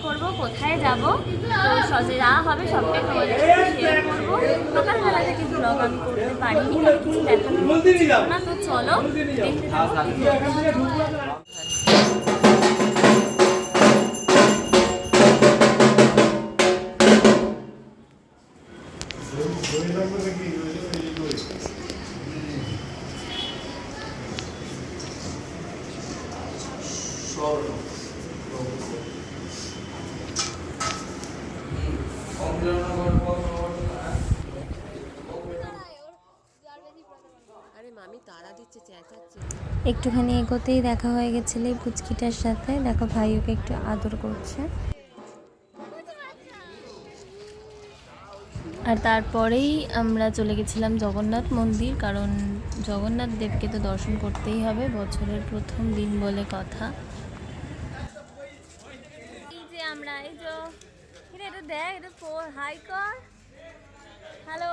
করব, কোথায় যাব, তো যা হবে সবটাই তোমাদের সাথে শেয়ার করবো। সকালবেলা থেকে ব্লগ আমি করতে পারিনি, আমি কিছু দেখানো না। তো চলো দেখতে থাকো। একটুখানি এগোতেই দেখা হয়ে গেছিল এই পুচকিটার সাথে। দেখো ভাই ওকে একটু আদর করছে। আর তারপরেই আমরা চলে গেছিলাম জগন্নাথ মন্দির, কারণ জগন্নাথ দেবকে তো দর্শন করতেই হবে, বছরের প্রথম দিন বলে কথা। এই যে আমরা এই যে এটা দেখ, এটা হাই কর, হ্যালো।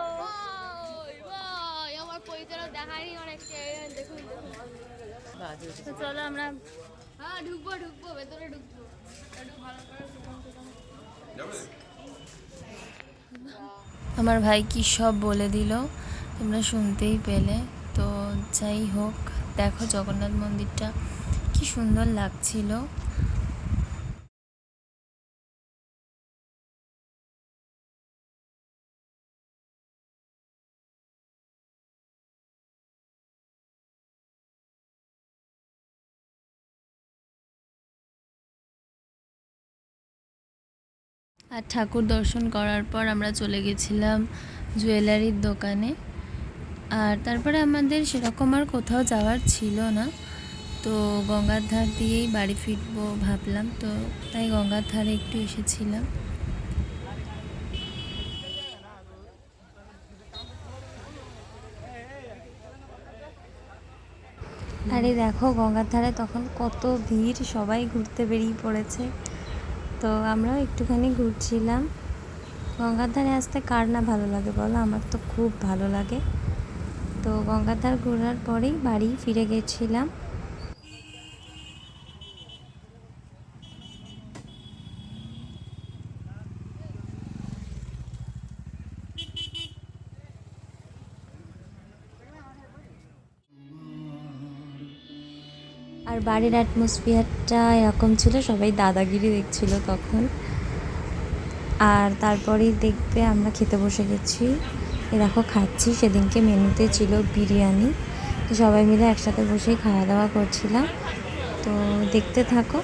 আমার পরিচয় দেখাই অনেককে, দেখুন তো চলো আমরা ঢুকবো ভেতরে ঢুকবো। আমার ভাই কি সব বলে দিল তোমরা শুনতেই পেলে। তো যাই হোক, দেখো জগন্নাথ মন্দিরটা কি সুন্দর লাগছিল। আর ঠাকুর দর্শন করার পর আমরা চলে গেছিলাম জুয়েলারির দোকানে। আর তারপরে আমাদের সেরকম আর কোথাও যাওয়ার ছিল না, তো গঙ্গার ধার দিয়েই বাড়ি ফিরবো ভাবলাম, তো তাই গঙ্গার ধারে একটু এসেছিলাম। আরে দেখো গঙ্গার ধারে তখন কত ভিড়, সবাই ঘুরতে বেরিয়ে পড়েছে। তো আমরাও একটুখানি ঘুরছিলাম। গঙ্গার ধারে আসতে কার না ভালো লাগে বলো, আমার তো খুব ভালো লাগে। তো গঙ্গার ধার ঘোরার পরেই বাড়ি ফিরে গেছিলাম। আর বাড়ির অ্যাটমসফিয়ারটা এরকম ছিল, সবাই দাদাগিরি দেখছিল তখন। আর তারপরেই দেখবে আমরা খেতে বসে গেছি। এ দেখো খাচ্ছি, সেদিনকে মেনুতে ছিল বিরিয়ানি, তো সবাই মিলে একসাথে বসেই খাওয়া দাওয়া করছিলাম। তো দেখতে থাকো।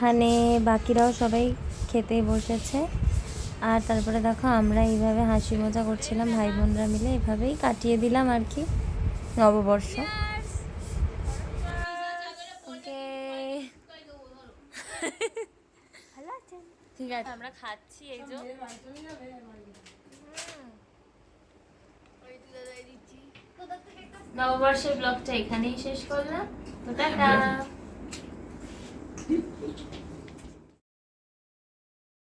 এখানে বাকিরাও সবাই খেতে বসেছে। আর তারপরে দেখো আমরা এইভাবে হাসি মজা করছিলাম ভাই বোনরা মিলে, এভাবেই কাটিয়ে দিলাম আর কি নববর্ষ। ঠিক আছে, আমরা খাচ্ছি এই যে। নববর্ষের ব্লগটা এখানেই শেষ করলাম, তো টাটা।